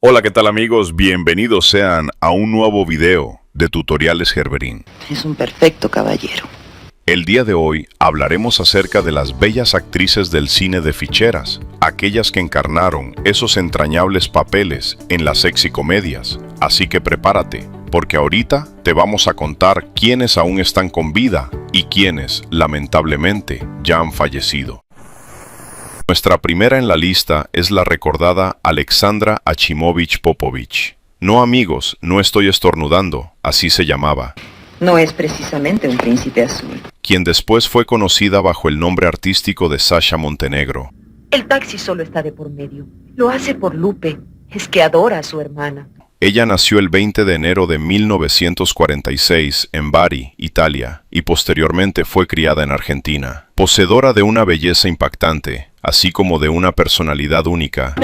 Hola, ¿qué tal amigos? Bienvenidos sean a un nuevo video de Tutoriales Gerberín. Es un perfecto caballero. El día de hoy hablaremos acerca de las bellas actrices del cine de ficheras, aquellas que encarnaron esos entrañables papeles en las sexy comedias. Así que prepárate, porque ahorita te vamos a contar quiénes aún están con vida y quiénes, lamentablemente, ya han fallecido. Nuestra primera en la lista es la recordada Alexandra Achimovich Popovich. No amigos, no estoy estornudando, así se llamaba. No es precisamente un príncipe azul. Quien después fue conocida bajo el nombre artístico de Sasha Montenegro. El taxi solo está de por medio. Lo hace por Lupe. Es que adora a su hermana. Ella nació el 20 de enero de 1946 en Bari, Italia, y posteriormente fue criada en Argentina. Poseedora de una belleza impactante, así como de una personalidad única.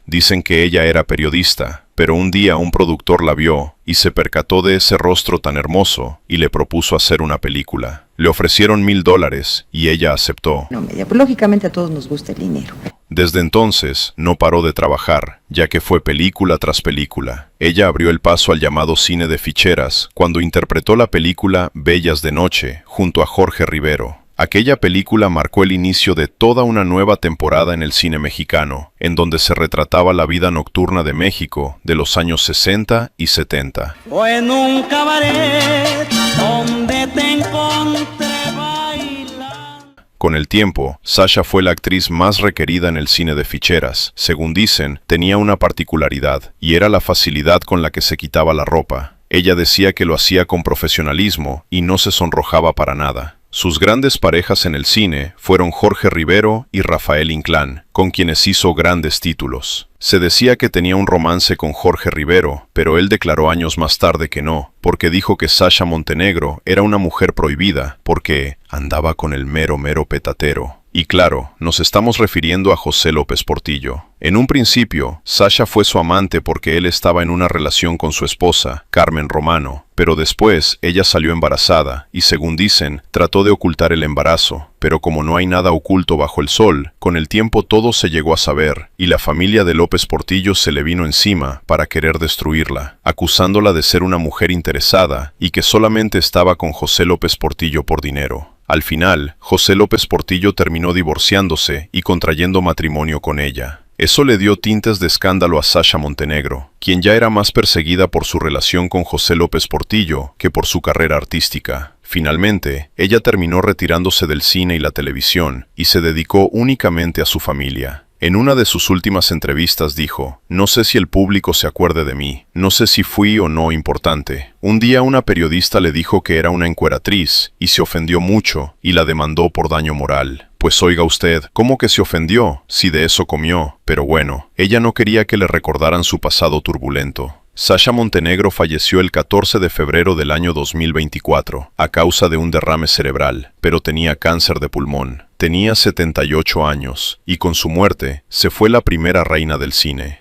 Dicen que ella era periodista, pero un día un productor la vio y se percató de ese rostro tan hermoso y le propuso hacer una película. Le ofrecieron $1000 y ella aceptó. Lógicamente a todos nos gusta el dinero. Desde entonces no paró de trabajar, ya que fue película tras película. Ella abrió el paso al llamado cine de ficheras cuando interpretó la película Bellas de Noche junto a Jorge Rivero. Aquella película marcó el inicio de toda una nueva temporada en el cine mexicano, en donde se retrataba la vida nocturna de México de los años 60 y 70. O en un cabaret donde te encontré bailando. Con el tiempo, Sasha fue la actriz más requerida en el cine de ficheras. Según dicen, tenía una particularidad, y era la facilidad con la que se quitaba la ropa. Ella decía que lo hacía con profesionalismo y no se sonrojaba para nada. Sus grandes parejas en el cine fueron Jorge Rivero y Rafael Inclán, con quienes hizo grandes títulos. Se decía que tenía un romance con Jorge Rivero, pero él declaró años más tarde que no, porque dijo que Sasha Montenegro era una mujer prohibida, porque andaba con el mero petatero. Y claro, nos estamos refiriendo a José López Portillo. En un principio, Sasha fue su amante porque él estaba en una relación con su esposa, Carmen Romano, pero después ella salió embarazada y, según dicen, trató de ocultar el embarazo, pero como no hay nada oculto bajo el sol, con el tiempo todo se llegó a saber y la familia de López Portillo se le vino encima para querer destruirla, acusándola de ser una mujer interesada y que solamente estaba con José López Portillo por dinero. Al final, José López Portillo terminó divorciándose y contrayendo matrimonio con ella. Eso le dio tintes de escándalo a Sasha Montenegro, quien ya era más perseguida por su relación con José López Portillo que por su carrera artística. Finalmente, ella terminó retirándose del cine y la televisión y se dedicó únicamente a su familia. En una de sus últimas entrevistas dijo: "No sé si el público se acuerde de mí, no sé si fui o no importante". Un día una periodista le dijo que era una encueratriz y se ofendió mucho y la demandó por daño moral. Pues oiga usted, ¿cómo que se ofendió si de eso comió? Pero bueno, ella no quería que le recordaran su pasado turbulento. Sasha Montenegro falleció el 14 de febrero del año 2024 a causa de un derrame cerebral, pero tenía cáncer de pulmón. Tenía 78 años y con su muerte se fue la primera reina del cine.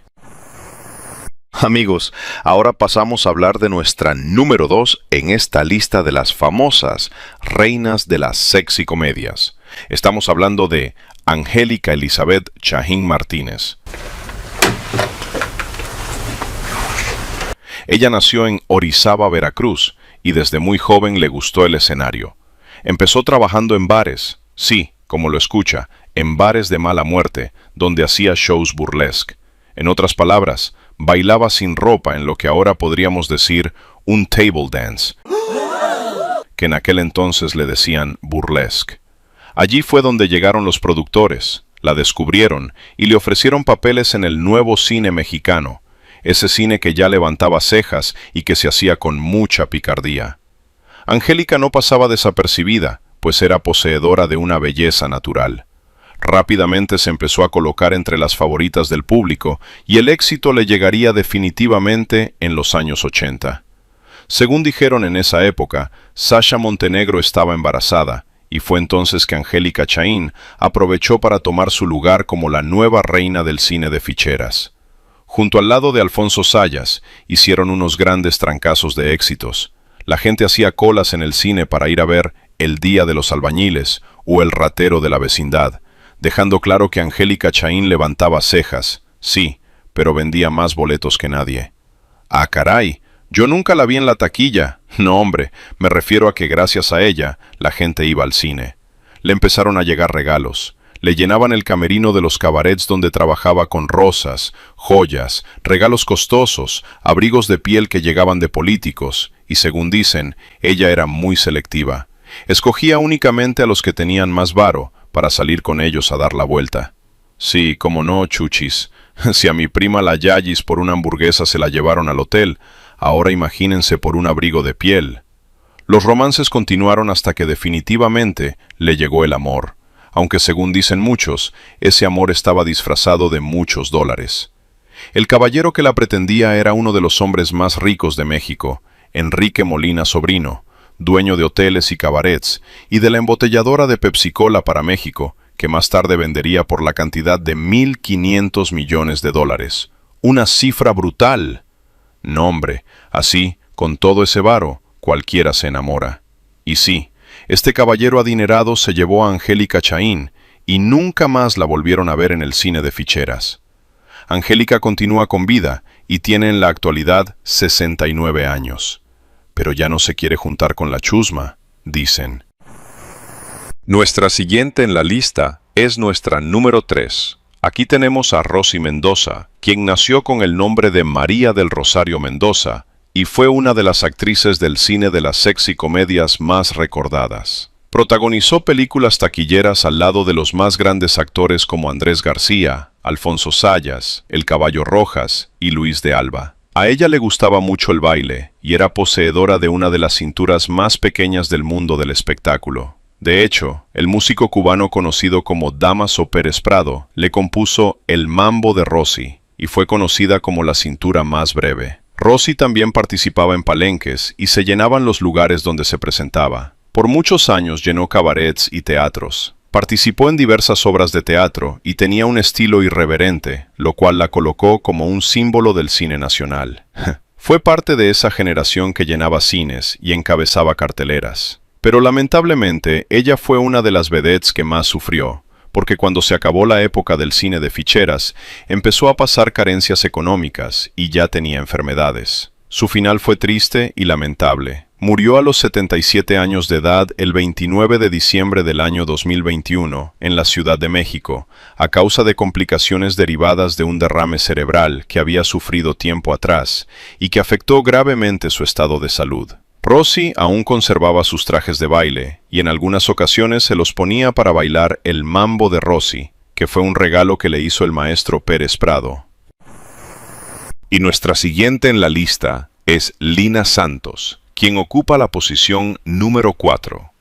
Amigos, ahora pasamos a hablar de nuestra número 2 en esta lista de las famosas reinas de las sexy comedias. Estamos hablando de Angélica Elizabeth Chaín Martínez. Ella nació en Orizaba, Veracruz, y desde muy joven le gustó el escenario. Empezó trabajando en bares, sí, como lo escucha, en bares de mala muerte, donde hacía shows burlesque. En otras palabras, bailaba sin ropa en lo que ahora podríamos decir un table dance, que en aquel entonces le decían burlesque. Allí fue donde llegaron los productores, la descubrieron y le ofrecieron papeles en el nuevo cine mexicano, ese cine que ya levantaba cejas y que se hacía con mucha picardía. Angélica no pasaba desapercibida, pues era poseedora de una belleza natural. Rápidamente se empezó a colocar entre las favoritas del público y el éxito le llegaría definitivamente en los años 80. Según dijeron en esa época, Sasha Montenegro estaba embarazada, y fue entonces que Angélica Chaín aprovechó para tomar su lugar como la nueva reina del cine de ficheras. Junto al lado de Alfonso Sayas, hicieron unos grandes trancazos de éxitos. La gente hacía colas en el cine para ir a ver El Día de los Albañiles o El Ratero de la Vecindad, dejando claro que Angélica Chaín levantaba cejas. Sí, pero vendía más boletos que nadie. ¡Ah, caray! Yo nunca la vi en la taquilla. No, hombre, me refiero a que gracias a ella, la gente iba al cine. Le empezaron a llegar regalos. Le llenaban el camerino de los cabarets donde trabajaba con rosas, joyas, regalos costosos, abrigos de piel que llegaban de políticos, y según dicen, ella era muy selectiva. Escogía únicamente a los que tenían más varo para salir con ellos a dar la vuelta. Sí, cómo no, chuchis. Si a mi prima la Yayis por una hamburguesa se la llevaron al hotel, ahora imagínense por un abrigo de piel. Los romances continuaron hasta que definitivamente le llegó el amor, aunque según dicen muchos, ese amor estaba disfrazado de muchos dólares. El caballero que la pretendía era uno de los hombres más ricos de México, Enrique Molina Sobrino, dueño de hoteles y cabarets, y de la embotelladora de Pepsi-Cola para México, que más tarde vendería por la cantidad de $1,500 millones. Una cifra brutal. No, hombre, así, con todo ese varo, cualquiera se enamora. Y sí, este caballero adinerado se llevó a Angélica Chaín, y nunca más la volvieron a ver en el cine de ficheras. Angélica continúa con vida, y tiene en la actualidad 69 años. Pero ya no se quiere juntar con la chusma, dicen. Nuestra siguiente en la lista es nuestra número 3. Aquí tenemos a Rosy Mendoza, quien nació con el nombre de María del Rosario Mendoza y fue una de las actrices del cine de las sexy comedias más recordadas. Protagonizó películas taquilleras al lado de los más grandes actores como Andrés García, Alfonso Sayas, El Caballo Rojas y Luis de Alba. A ella le gustaba mucho el baile y era poseedora de una de las cinturas más pequeñas del mundo del espectáculo. De hecho, el músico cubano conocido como Dámaso Pérez Prado le compuso El Mambo de Rosy y fue conocida como la cintura más breve. Rosy también participaba en palenques y se llenaban los lugares donde se presentaba. Por muchos años llenó cabarets y teatros. Participó en diversas obras de teatro y tenía un estilo irreverente, lo cual la colocó como un símbolo del cine nacional. Fue parte de esa generación que llenaba cines y encabezaba carteleras. Pero lamentablemente, ella fue una de las vedettes que más sufrió, porque cuando se acabó la época del cine de ficheras, empezó a pasar carencias económicas y ya tenía enfermedades. Su final fue triste y lamentable. Murió a los 77 años de edad el 29 de diciembre del año 2021 en la Ciudad de México, a causa de complicaciones derivadas de un derrame cerebral que había sufrido tiempo atrás y que afectó gravemente su estado de salud. Rosy aún conservaba sus trajes de baile y en algunas ocasiones se los ponía para bailar el Mambo de Rosy, que fue un regalo que le hizo el maestro Pérez Prado. Y nuestra siguiente en la lista es Lina Santos, quien ocupa la posición número 4.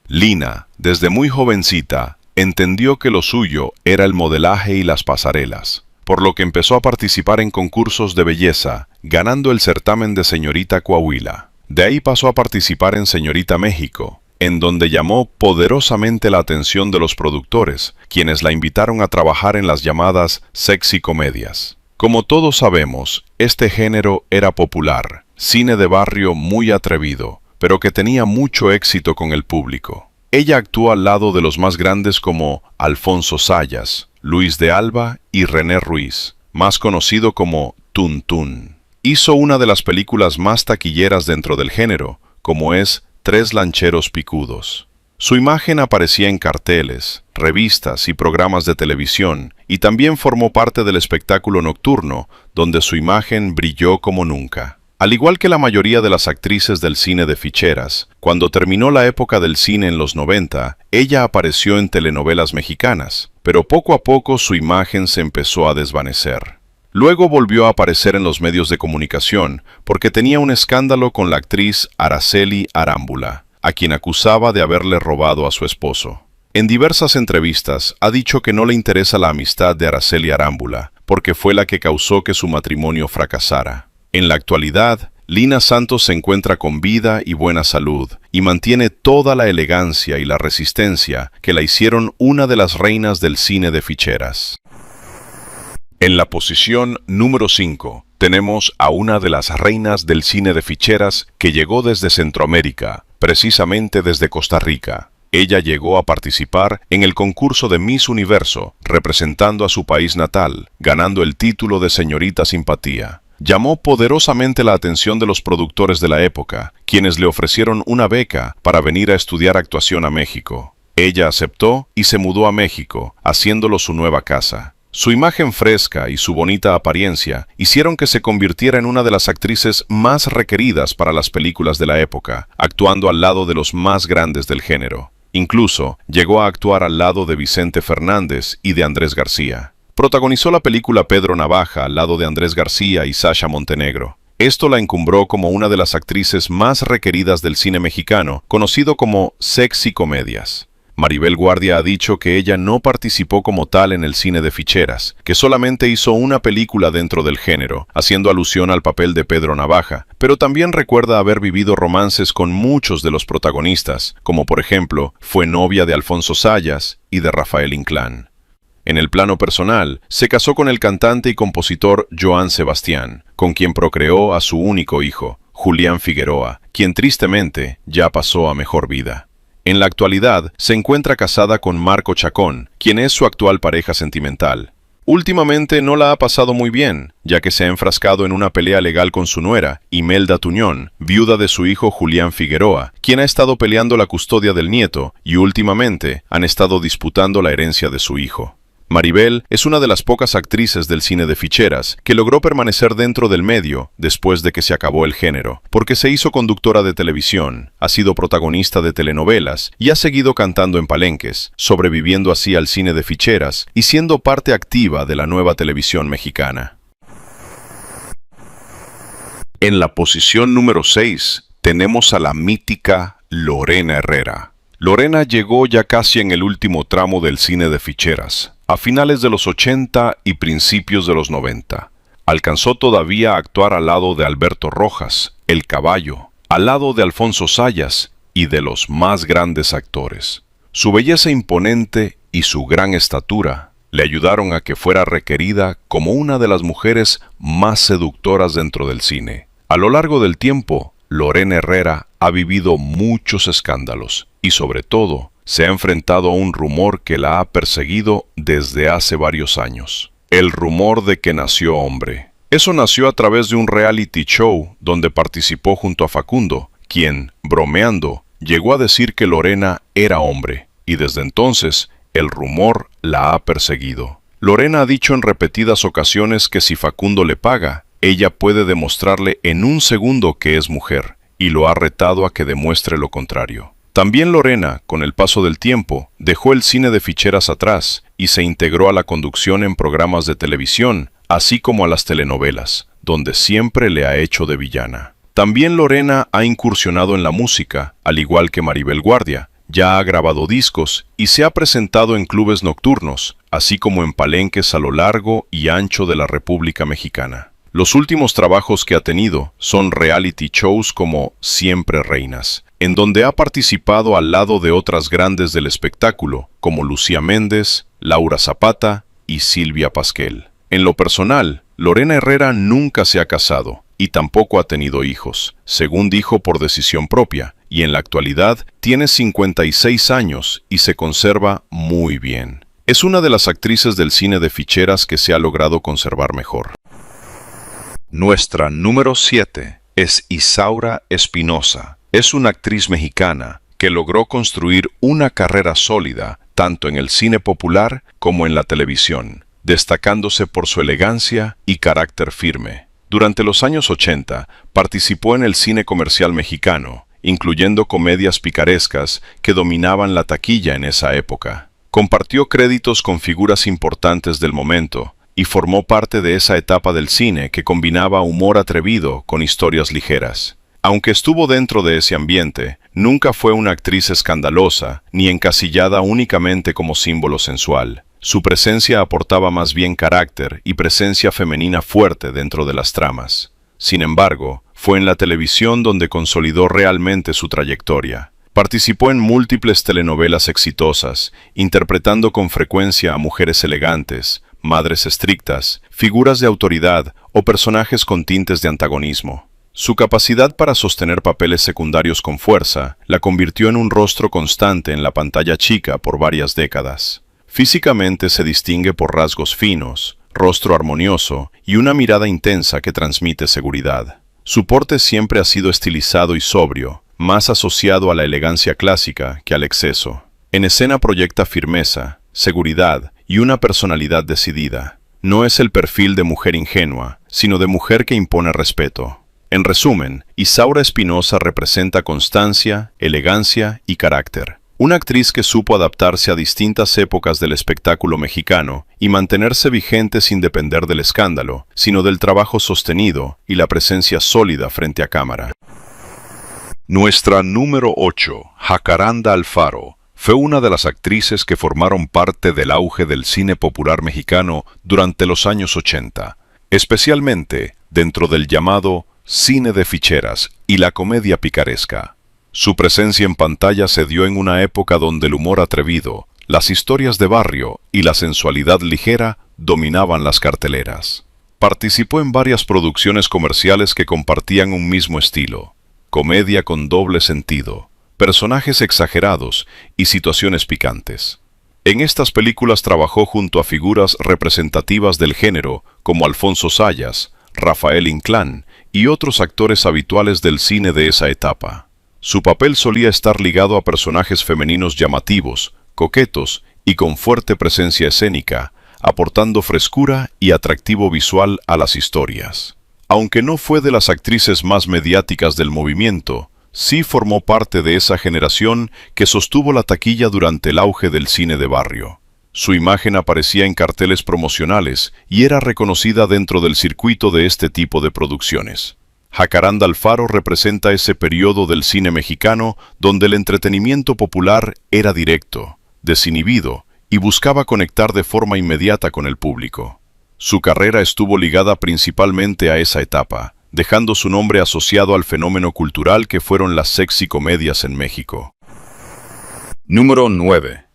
Lina, desde muy jovencita, entendió que lo suyo era el modelaje y las pasarelas, por lo que empezó a participar en concursos de belleza, ganando el certamen de Señorita Coahuila. De ahí pasó a participar en Señorita México, en donde llamó poderosamente la atención de los productores, quienes la invitaron a trabajar en las llamadas sexy comedias. Como todos sabemos, este género era popular, cine de barrio muy atrevido, pero que tenía mucho éxito con el público. Ella actuó al lado de los más grandes como Alfonso Sayas, Luis de Alba y René Ruiz, más conocido como Tuntún. Hizo una de las películas más taquilleras dentro del género, como es Tres Lancheros Picudos. Su imagen aparecía en carteles, revistas y programas de televisión, y también formó parte del espectáculo nocturno, donde su imagen brilló como nunca. Al igual que la mayoría de las actrices del cine de ficheras, cuando terminó la época del cine en los 90, ella apareció en telenovelas mexicanas, pero poco a poco su imagen se empezó a desvanecer. Luego volvió a aparecer en los medios de comunicación porque tenía un escándalo con la actriz Araceli Arámbula, a quien acusaba de haberle robado a su esposo. En diversas entrevistas ha dicho que no le interesa la amistad de Araceli Arámbula, porque fue la que causó que su matrimonio fracasara. En la actualidad, Lina Santos se encuentra con vida y buena salud, y mantiene toda la elegancia y la resistencia que la hicieron una de las reinas del cine de ficheras. En la posición número 5 tenemos a una de las reinas del cine de ficheras que llegó desde Centroamérica, precisamente desde Costa Rica. Ella llegó a participar en el concurso de Miss Universo, representando a su país natal, ganando el título de Señorita Simpatía. Llamó poderosamente la atención de los productores de la época, quienes le ofrecieron una beca para venir a estudiar actuación a México. Ella aceptó y se mudó a México, haciéndolo su nueva casa. Su imagen fresca y su bonita apariencia hicieron que se convirtiera en una de las actrices más requeridas para las películas de la época, actuando al lado de los más grandes del género. Incluso llegó a actuar al lado de Vicente Fernández y de Andrés García. Protagonizó la película Pedro Navaja al lado de Andrés García y Sasha Montenegro. Esto la encumbró como una de las actrices más requeridas del cine mexicano, conocido como sexy comedias. Maribel Guardia ha dicho que ella no participó como tal en el cine de ficheras, que solamente hizo una película dentro del género, haciendo alusión al papel de Pedro Navaja, pero también recuerda haber vivido romances con muchos de los protagonistas, como por ejemplo, fue novia de Alfonso Sayas y de Rafael Inclán. En el plano personal, se casó con el cantante y compositor Joan Sebastián, con quien procreó a su único hijo, Julián Figueroa, quien tristemente ya pasó a mejor vida. En la actualidad, se encuentra casada con Marco Chacón, quien es su actual pareja sentimental. Últimamente no la ha pasado muy bien, ya que se ha enfrascado en una pelea legal con su nuera, Imelda Tuñón, viuda de su hijo Julián Figueroa, quien ha estado peleando la custodia del nieto, y últimamente han estado disputando la herencia de su hijo. Maribel es una de las pocas actrices del cine de ficheras que logró permanecer dentro del medio después de que se acabó el género, porque se hizo conductora de televisión, ha sido protagonista de telenovelas y ha seguido cantando en palenques, sobreviviendo así al cine de ficheras y siendo parte activa de la nueva televisión mexicana. En la posición número 6 tenemos a la mítica Lorena Herrera. Lorena llegó ya casi en el último tramo del cine de ficheras, a finales de los 80 y principios de los 90. Alcanzó todavía a actuar al lado de Alberto Rojas, El Caballo, al lado de Alfonso Sayas y de los más grandes actores. Su belleza imponente y su gran estatura le ayudaron a que fuera requerida como una de las mujeres más seductoras dentro del cine. A lo largo del tiempo, Lorena Herrera ha vivido muchos escándalos y sobre todo se ha enfrentado a un rumor que la ha perseguido desde hace varios años. El rumor de que nació hombre. Eso nació a través de un reality show donde participó junto a Facundo, quien, bromeando, llegó a decir que Lorena era hombre, y desde entonces el rumor la ha perseguido. Lorena ha dicho en repetidas ocasiones que si Facundo le paga, ella puede demostrarle en un segundo que es mujer, y lo ha retado a que demuestre lo contrario. También Lorena, con el paso del tiempo, dejó el cine de ficheras atrás y se integró a la conducción en programas de televisión, así como a las telenovelas, donde siempre le ha hecho de villana. También Lorena ha incursionado en la música, al igual que Maribel Guardia. Ya ha grabado discos y se ha presentado en clubes nocturnos, así como en palenques a lo largo y ancho de la República Mexicana. Los últimos trabajos que ha tenido son reality shows como Siempre Reinas, en donde ha participado al lado de otras grandes del espectáculo, como Lucía Méndez, Laura Zapata y Silvia Pasquel. En lo personal, Lorena Herrera nunca se ha casado y tampoco ha tenido hijos, según dijo por decisión propia, y en la actualidad tiene 56 años y se conserva muy bien. Es una de las actrices del cine de ficheras que se ha logrado conservar mejor. Nuestra número 7 es Isaura Espinosa. Es una actriz mexicana que logró construir una carrera sólida tanto en el cine popular como en la televisión, destacándose por su elegancia y carácter firme. Durante los años 80 participó en el cine comercial mexicano, incluyendo comedias picarescas que dominaban la taquilla en esa época. Compartió créditos con figuras importantes del momento, y formó parte de esa etapa del cine que combinaba humor atrevido con historias ligeras. Aunque estuvo dentro de ese ambiente, nunca fue una actriz escandalosa ni encasillada únicamente como símbolo sensual. Su presencia aportaba más bien carácter y presencia femenina fuerte dentro de las tramas. Sin embargo, fue en la televisión donde consolidó realmente su trayectoria. Participó en múltiples telenovelas exitosas, interpretando con frecuencia a mujeres elegantes, madres estrictas, figuras de autoridad o personajes con tintes de antagonismo. Su capacidad para sostener papeles secundarios con fuerza la convirtió en un rostro constante en la pantalla chica por varias décadas. Físicamente se distingue por rasgos finos, rostro armonioso y una mirada intensa que transmite seguridad. Su porte siempre ha sido estilizado y sobrio, más asociado a la elegancia clásica que al exceso. En escena proyecta firmeza, seguridad y una personalidad decidida. No es el perfil de mujer ingenua, sino de mujer que impone respeto. En resumen, Isaura Espinosa representa constancia, elegancia y carácter. Una actriz que supo adaptarse a distintas épocas del espectáculo mexicano y mantenerse vigente sin depender del escándalo, sino del trabajo sostenido y la presencia sólida frente a cámara. Nuestra número 8, Jacaranda Alfaro, fue una de las actrices que formaron parte del auge del cine popular mexicano durante los años 80, especialmente dentro del llamado cine de ficheras y la comedia picaresca. Su presencia en pantalla se dio en una época donde el humor atrevido, las historias de barrio y la sensualidad ligera dominaban las carteleras. Participó en varias producciones comerciales que compartían un mismo estilo: comedia con doble sentido, personajes exagerados y situaciones picantes. En estas películas trabajó junto a figuras representativas del género como Alfonso Sayas, Rafael Inclán y otros actores habituales del cine de esa etapa. Su papel solía estar ligado a personajes femeninos llamativos, coquetos y con fuerte presencia escénica, aportando frescura y atractivo visual a las historias. Aunque no fue de las actrices más mediáticas del movimiento, sí formó parte de esa generación que sostuvo la taquilla durante el auge del cine de barrio. Su imagen aparecía en carteles promocionales y era reconocida dentro del circuito de este tipo de producciones. Jacaranda Alfaro representa ese periodo del cine mexicano donde el entretenimiento popular era directo, desinhibido y buscaba conectar de forma inmediata con el público. Su carrera estuvo ligada principalmente a esa etapa, dejando su nombre asociado al fenómeno cultural que fueron las sexy comedias en México. Número 9.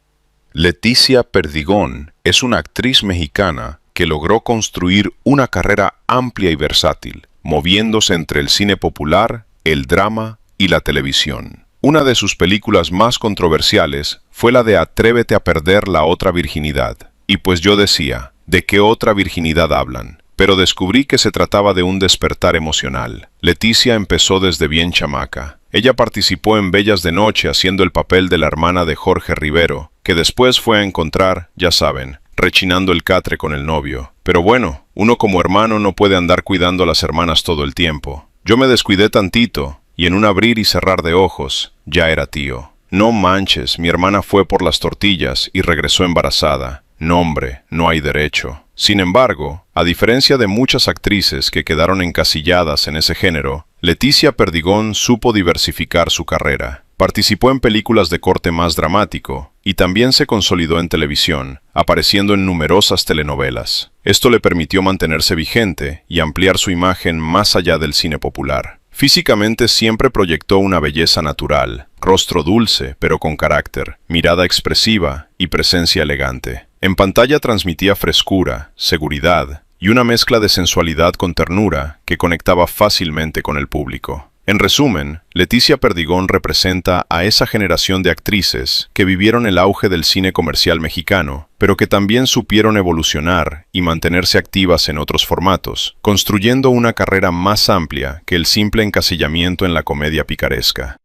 Leticia Perdigón es una actriz mexicana que logró construir una carrera amplia y versátil, moviéndose entre el cine popular, el drama y la televisión. Una de sus películas más controversiales fue la de Atrévete a perder la otra virginidad. Y pues yo decía, ¿de qué otra virginidad hablan? Pero descubrí que se trataba de un despertar emocional. Leticia empezó desde bien chamaca. Ella participó en Bellas de Noche haciendo el papel de la hermana de Jorge Rivero, que después fue a encontrar, ya saben, rechinando el catre con el novio. Pero bueno, uno como hermano no puede andar cuidando a las hermanas todo el tiempo. Yo me descuidé tantito, y en un abrir y cerrar de ojos, ya era tío. No manches, mi hermana fue por las tortillas y regresó embarazada. No hombre, no hay derecho. Sin embargo, a diferencia de muchas actrices que quedaron encasilladas en ese género, Leticia Perdigón supo diversificar su carrera. Participó en películas de corte más dramático y también se consolidó en televisión, apareciendo en numerosas telenovelas. Esto le permitió mantenerse vigente y ampliar su imagen más allá del cine popular. Físicamente siempre proyectó una belleza natural, rostro dulce pero con carácter, mirada expresiva y presencia elegante. En pantalla transmitía frescura, seguridad y una mezcla de sensualidad con ternura que conectaba fácilmente con el público. En resumen, Leticia Perdigón representa a esa generación de actrices que vivieron el auge del cine comercial mexicano, pero que también supieron evolucionar y mantenerse activas en otros formatos, construyendo una carrera más amplia que el simple encasillamiento en la comedia picaresca.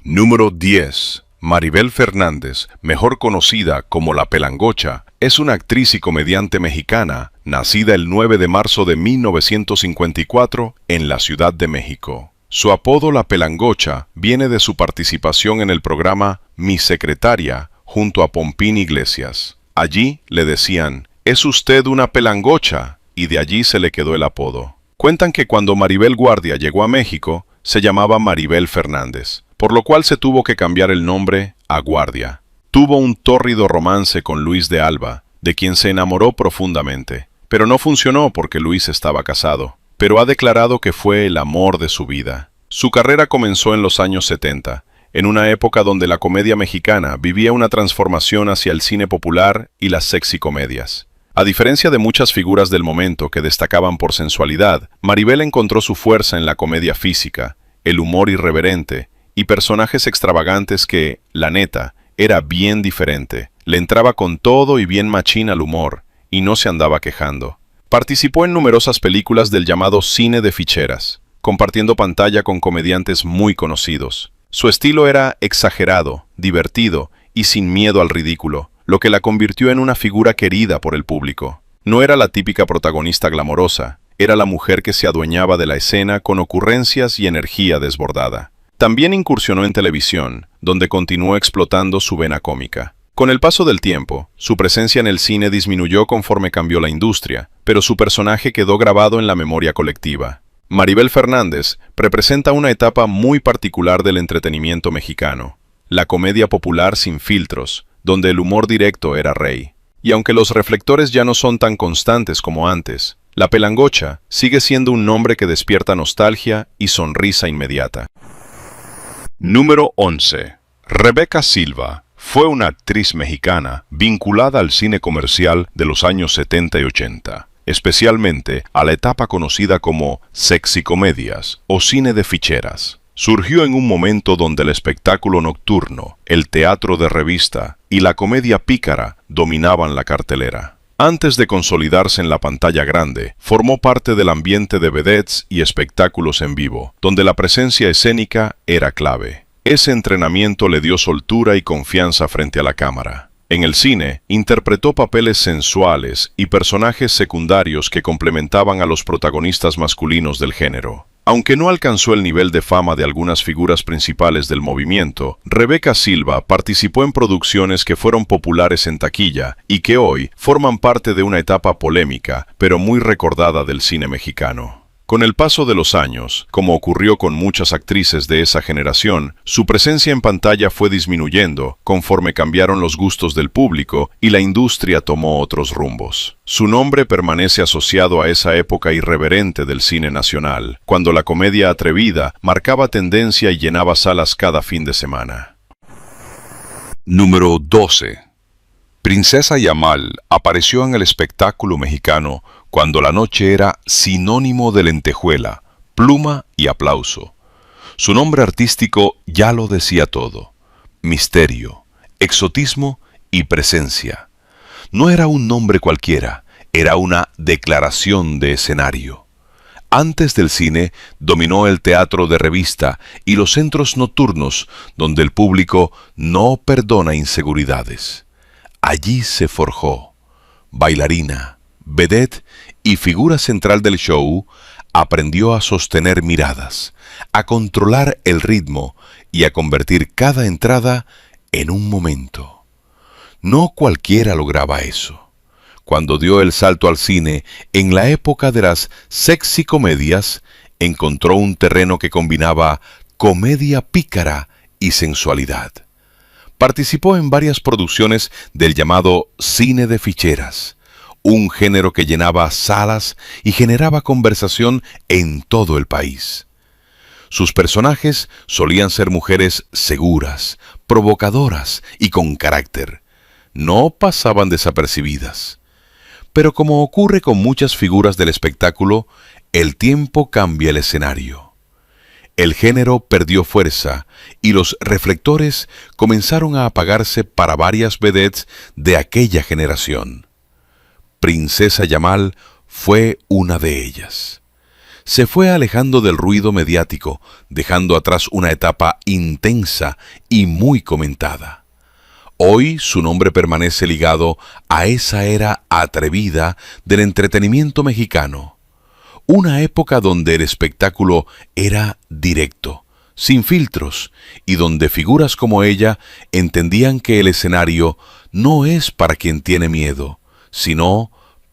Número 10. Maribel Fernández, mejor conocida como La Pelangocha, es una actriz y comediante mexicana, nacida el 9 de marzo de 1954 en la Ciudad de México. Su apodo La Pelangocha viene de su participación en el programa Mi Secretaria junto a Pompín Iglesias. Allí le decían, «Es usted una pelangocha», y de allí se le quedó el apodo. Cuentan que cuando Maribel Guardia llegó a México, se llamaba Maribel Fernández, por lo cual se tuvo que cambiar el nombre a Guardia. Tuvo un tórrido romance con Luis de Alba, de quien se enamoró profundamente, pero no funcionó porque Luis estaba casado, pero ha declarado que fue el amor de su vida. Su carrera comenzó en los años 70, en una época donde la comedia mexicana vivía una transformación hacia el cine popular y las sexy comedias. A diferencia de muchas figuras del momento que destacaban por sensualidad, Maribel encontró su fuerza en la comedia física, el humor irreverente y personajes extravagantes que, la neta, era bien diferente. Le entraba con todo y bien machín al humor, y no se andaba quejando. Participó en numerosas películas del llamado cine de ficheras, compartiendo pantalla con comediantes muy conocidos. Su estilo era exagerado, divertido y sin miedo al ridículo, lo que la convirtió en una figura querida por el público. No era la típica protagonista glamorosa, era la mujer que se adueñaba de la escena con ocurrencias y energía desbordada. También incursionó en televisión, donde continuó explotando su vena cómica. Con el paso del tiempo, su presencia en el cine disminuyó conforme cambió la industria, pero su personaje quedó grabado en la memoria colectiva. Maribel Fernández representa una etapa muy particular del entretenimiento mexicano, la comedia popular sin filtros, donde el humor directo era rey. Y aunque los reflectores ya no son tan constantes como antes, la pelangocha sigue siendo un nombre que despierta nostalgia y sonrisa inmediata. Número 11. Rebeca Silva fue una actriz mexicana vinculada al cine comercial de los años 70 y 80, especialmente a la etapa conocida como sexicomedias o cine de ficheras. Surgió en un momento donde el espectáculo nocturno, el teatro de revista y la comedia pícara dominaban la cartelera. Antes de consolidarse en la pantalla grande, formó parte del ambiente de vedettes y espectáculos en vivo, donde la presencia escénica era clave. Ese entrenamiento le dio soltura y confianza frente a la cámara. En el cine, interpretó papeles sensuales y personajes secundarios que complementaban a los protagonistas masculinos del género. Aunque no alcanzó el nivel de fama de algunas figuras principales del movimiento, Rebeca Silva participó en producciones que fueron populares en taquilla y que hoy forman parte de una etapa polémica, pero muy recordada del cine mexicano. Con el paso de los años, como ocurrió con muchas actrices de esa generación, su presencia en pantalla fue disminuyendo conforme cambiaron los gustos del público y la industria tomó otros rumbos. Su nombre permanece asociado a esa época irreverente del cine nacional, cuando la comedia atrevida marcaba tendencia y llenaba salas cada fin de semana. Número 12. Princesa Yamal apareció en el espectáculo mexicano cuando la noche era sinónimo de lentejuela, pluma y aplauso. Su nombre artístico ya lo decía todo: misterio, exotismo y presencia. No era un nombre cualquiera, era una declaración de escenario. Antes del cine, dominó el teatro de revista y los centros nocturnos, donde el público no perdona inseguridades. Allí se forjó. Bailarina, vedette y figura central del show, aprendió a sostener miradas, a controlar el ritmo y a convertir cada entrada en un momento. No cualquiera lograba eso. Cuando dio el salto al cine, en la época de las sexicomedias, encontró un terreno que combinaba comedia pícara y sensualidad. Participó en varias producciones del llamado cine de ficheras, un género que llenaba salas y generaba conversación en todo el país. Sus personajes solían ser mujeres seguras, provocadoras y con carácter. No pasaban desapercibidas. Pero como ocurre con muchas figuras del espectáculo, el tiempo cambia el escenario. El género perdió fuerza y los reflectores comenzaron a apagarse para varias vedettes de aquella generación. Princesa Yamal fue una de ellas. Se fue alejando del ruido mediático, dejando atrás una etapa intensa y muy comentada. Hoy su nombre permanece ligado a esa era atrevida del entretenimiento mexicano. Una época donde el espectáculo era directo, sin filtros, y donde figuras como ella entendían que el escenario no es para quien tiene miedo, sino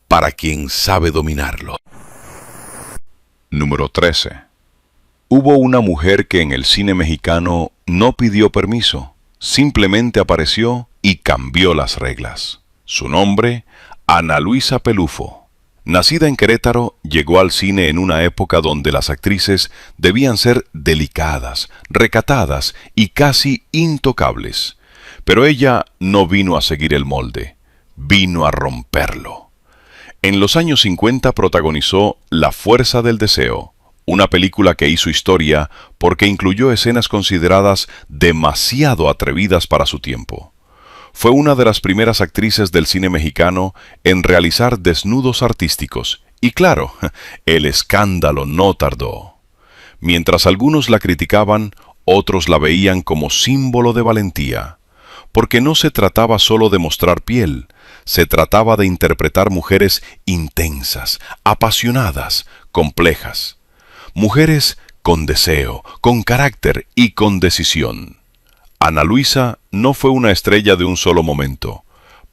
para quien sabe dominarlo. Número 13. Hubo una mujer que en el cine mexicano no pidió permiso, simplemente apareció y cambió las reglas. Su nombre, Ana Luisa Pelufo. Nacida en Querétaro, llegó al cine en una época donde las actrices debían ser delicadas, recatadas y casi intocables. Pero ella no vino a seguir el molde, vino a romperlo. En los años 50 protagonizó La fuerza del deseo, una película que hizo historia porque incluyó escenas consideradas demasiado atrevidas para su tiempo. Fue una de las primeras actrices del cine mexicano en realizar desnudos artísticos, y claro, el escándalo no tardó. Mientras algunos la criticaban, otros la veían como símbolo de valentía, porque no se trataba solo de mostrar piel, se trataba de interpretar mujeres intensas, apasionadas, complejas. Mujeres con deseo, con carácter y con decisión. Ana Luisa no fue una estrella de un solo momento.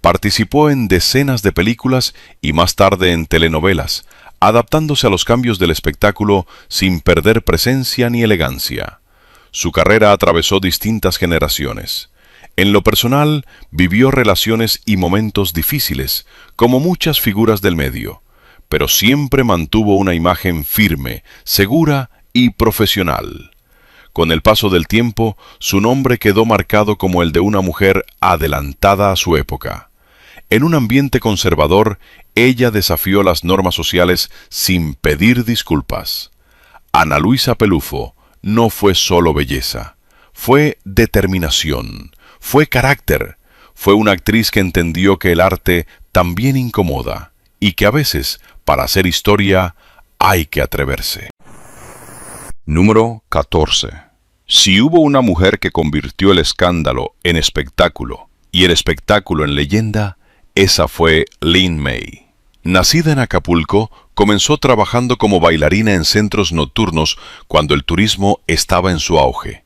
Participó en decenas de películas y más tarde en telenovelas, adaptándose a los cambios del espectáculo sin perder presencia ni elegancia. Su carrera atravesó distintas generaciones. En lo personal, vivió relaciones y momentos difíciles, como muchas figuras del medio, pero siempre mantuvo una imagen firme, segura y profesional. Con el paso del tiempo, su nombre quedó marcado como el de una mujer adelantada a su época. En un ambiente conservador, ella desafió las normas sociales sin pedir disculpas. Ana Luisa Pelufo no fue solo belleza, fue determinación, fue carácter, fue una actriz que entendió que el arte también incomoda y que a veces, para hacer historia, hay que atreverse. Número 14. Si hubo una mujer que convirtió el escándalo en espectáculo y el espectáculo en leyenda, esa fue Lin May. Nacida en Acapulco, comenzó trabajando como bailarina en centros nocturnos cuando el turismo estaba en su auge.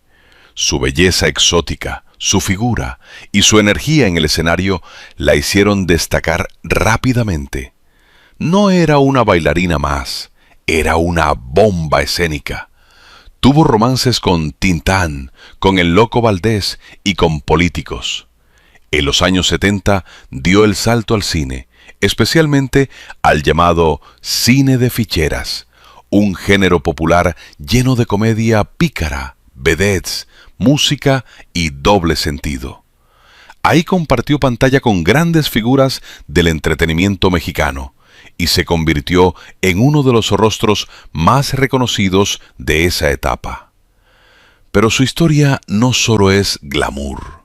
Su belleza exótica, su figura y su energía en el escenario la hicieron destacar rápidamente. No era una bailarina más, era una bomba escénica. Tuvo romances con Tintán, con el Loco Valdés y con políticos. En los años 70 dio el salto al cine, especialmente al llamado cine de ficheras, un género popular lleno de comedia pícara, vedettes, música y doble sentido. Ahí compartió pantalla con grandes figuras del entretenimiento mexicano y se convirtió en uno de los rostros más reconocidos de esa etapa. Pero su historia no solo es glamour.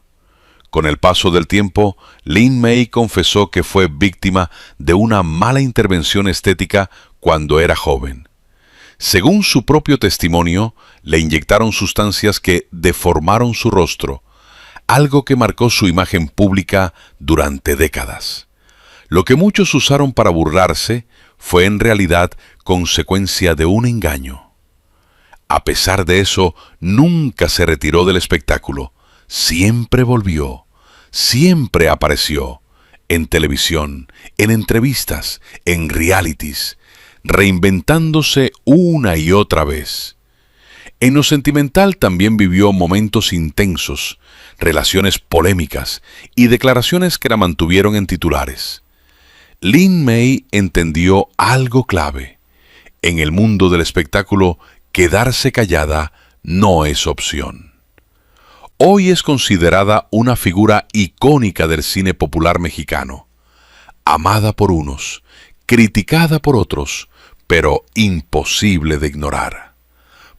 Con el paso del tiempo, Lin May confesó que fue víctima de una mala intervención estética cuando era joven. Según su propio testimonio, le inyectaron sustancias que deformaron su rostro, algo que marcó su imagen pública durante décadas. Lo que muchos usaron para burlarse fue en realidad consecuencia de un engaño. A pesar de eso, nunca se retiró del espectáculo. Siempre volvió, siempre apareció, en televisión, en entrevistas, en realities, reinventándose una y otra vez. En lo sentimental también vivió momentos intensos, relaciones polémicas y declaraciones que la mantuvieron en titulares. Lin May entendió algo clave. En el mundo del espectáculo, quedarse callada no es opción. Hoy es considerada una figura icónica del cine popular mexicano, amada por unos, criticada por otros, pero imposible de ignorar.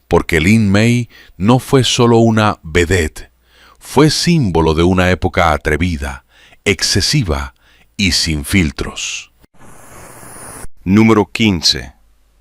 Porque Lin May no fue solo una vedette, fue símbolo de una época atrevida, excesiva y sin filtros. Número 15.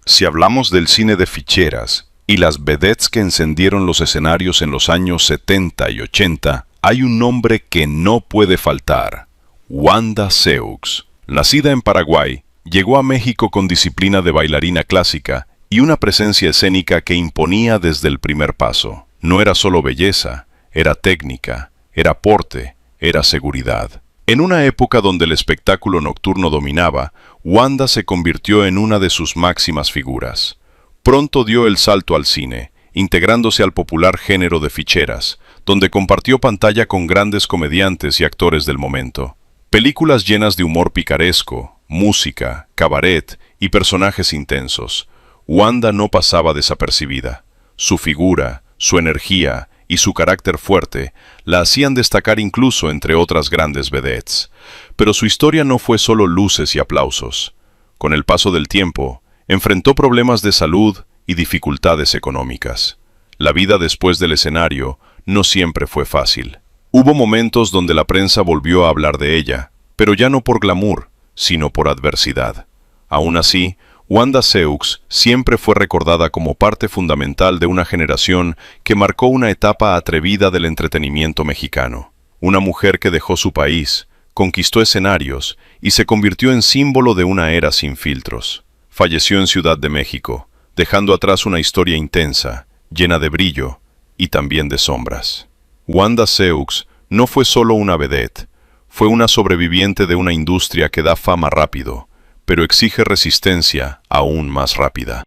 Si hablamos del cine de ficheras y las vedettes que encendieron los escenarios en los años 70 y 80, hay un nombre que no puede faltar: Wanda Seux. Nacida en Paraguay, llegó a México con disciplina de bailarina clásica y una presencia escénica que imponía desde el primer paso. No era solo belleza, era técnica, era porte, era seguridad. En una época donde el espectáculo nocturno dominaba, Wanda se convirtió en una de sus máximas figuras. Pronto dio el salto al cine, integrándose al popular género de ficheras, donde compartió pantalla con grandes comediantes y actores del momento. Películas llenas de humor picaresco, música, cabaret y personajes intensos. Wanda no pasaba desapercibida. Su figura, su energía y su carácter fuerte la hacían destacar incluso entre otras grandes vedettes. Pero su historia no fue solo luces y aplausos. Con el paso del tiempo, enfrentó problemas de salud y dificultades económicas. La vida después del escenario no siempre fue fácil. Hubo momentos donde la prensa volvió a hablar de ella, pero ya no por glamour, sino por adversidad. Aún así, Wanda Seux siempre fue recordada como parte fundamental de una generación que marcó una etapa atrevida del entretenimiento mexicano. Una mujer que dejó su país, conquistó escenarios y se convirtió en símbolo de una era sin filtros. Falleció en Ciudad de México, dejando atrás una historia intensa, llena de brillo y también de sombras. Wanda Seux no fue solo una vedette, fue una sobreviviente de una industria que da fama rápido, pero exige resistencia aún más rápida.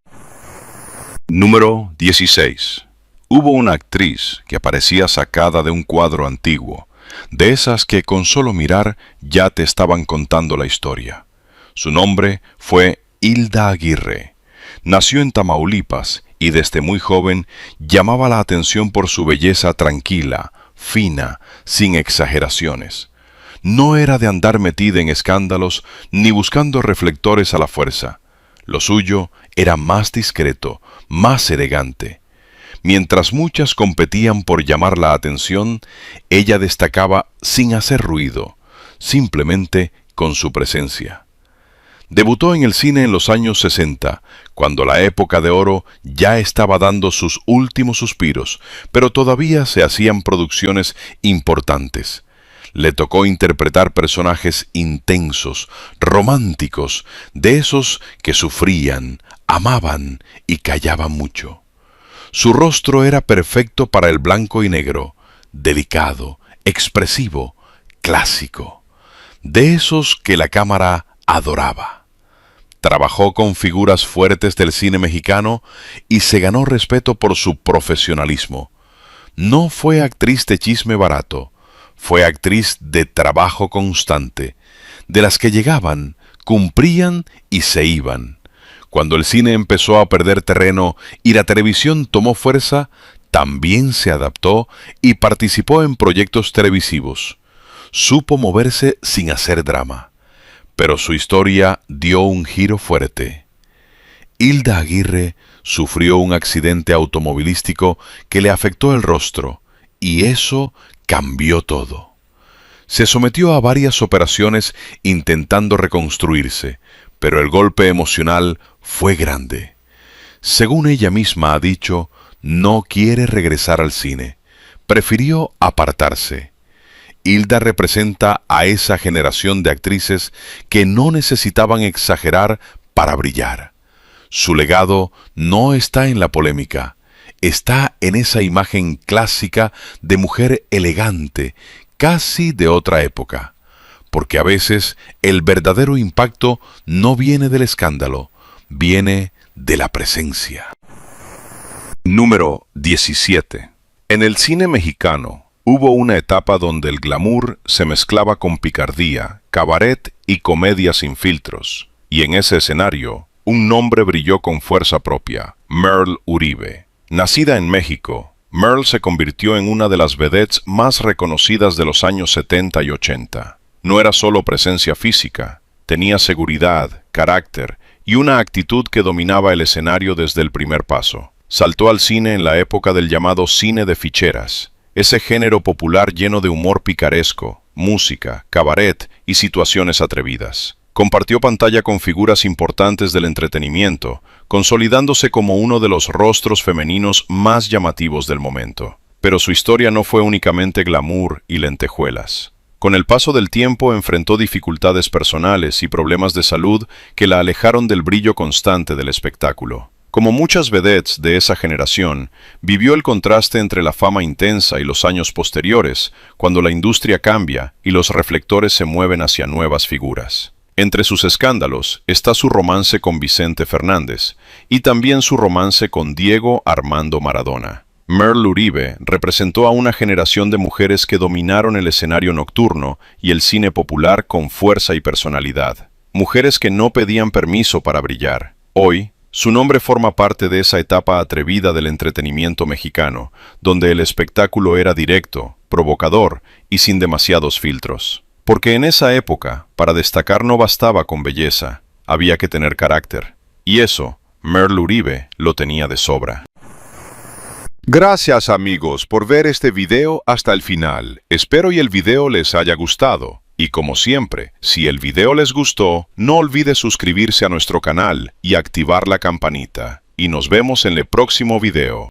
Número 16. Hubo una actriz que parecía sacada de un cuadro antiguo, de esas que con solo mirar ya te estaban contando la historia. Su nombre fue Hilda Aguirre. Nació en Tamaulipas y desde muy joven llamaba la atención por su belleza tranquila, fina, sin exageraciones. No era de andar metida en escándalos ni buscando reflectores a la fuerza. Lo suyo era más discreto, más elegante. Mientras muchas competían por llamar la atención, ella destacaba sin hacer ruido, simplemente con su presencia. Debutó en el cine en los años 60, cuando la época de oro ya estaba dando sus últimos suspiros, pero todavía se hacían producciones importantes. Le tocó interpretar personajes intensos, románticos, de esos que sufrían, amaban y callaban mucho. Su rostro era perfecto para el blanco y negro, delicado, expresivo, clásico, de esos que la cámara adoraba. Trabajó con figuras fuertes del cine mexicano y se ganó respeto por su profesionalismo. No fue actriz de chisme barato, fue actriz de trabajo constante, de las que llegaban, cumplían y se iban. Cuando el cine empezó a perder terreno y la televisión tomó fuerza, también se adaptó y participó en proyectos televisivos. Supo moverse sin hacer drama. Pero su historia dio un giro fuerte. Hilda Aguirre sufrió un accidente automovilístico que le afectó el rostro, y eso cambió todo. Se sometió a varias operaciones intentando reconstruirse, pero el golpe emocional fue grande. Según ella misma ha dicho, no quiere regresar al cine. Prefirió apartarse. Hilda representa a esa generación de actrices que no necesitaban exagerar para brillar. Su legado no está en la polémica, está en esa imagen clásica de mujer elegante, casi de otra época, porque a veces el verdadero impacto no viene del escándalo, viene de la presencia. Número 17. En el cine mexicano, hubo una etapa donde el glamour se mezclaba con picardía, cabaret y comedia sin filtros. Y en ese escenario, un nombre brilló con fuerza propia, Merl Uribe. Nacida en México, Merl se convirtió en una de las vedettes más reconocidas de los años 70 y 80. No era solo presencia física, tenía seguridad, carácter y una actitud que dominaba el escenario desde el primer paso. Saltó al cine en la época del llamado cine de ficheras, ese género popular lleno de humor picaresco, música, cabaret y situaciones atrevidas. Compartió pantalla con figuras importantes del entretenimiento, consolidándose como uno de los rostros femeninos más llamativos del momento. Pero su historia no fue únicamente glamour y lentejuelas. Con el paso del tiempo enfrentó dificultades personales y problemas de salud que la alejaron del brillo constante del espectáculo. Como muchas vedettes de esa generación, vivió el contraste entre la fama intensa y los años posteriores, cuando la industria cambia y los reflectores se mueven hacia nuevas figuras. Entre sus escándalos está su romance con Vicente Fernández y también su romance con Diego Armando Maradona. Merl Uribe representó a una generación de mujeres que dominaron el escenario nocturno y el cine popular con fuerza y personalidad. Mujeres que no pedían permiso para brillar. Hoy, su nombre forma parte de esa etapa atrevida del entretenimiento mexicano, donde el espectáculo era directo, provocador y sin demasiados filtros. Porque en esa época, para destacar no bastaba con belleza, había que tener carácter. Y eso, Merle Uribe lo tenía de sobra. Gracias amigos por ver este video hasta el final. Espero y el video les haya gustado. Y como siempre, si el video les gustó, no olvide suscribirse a nuestro canal y activar la campanita. Y nos vemos en el próximo video.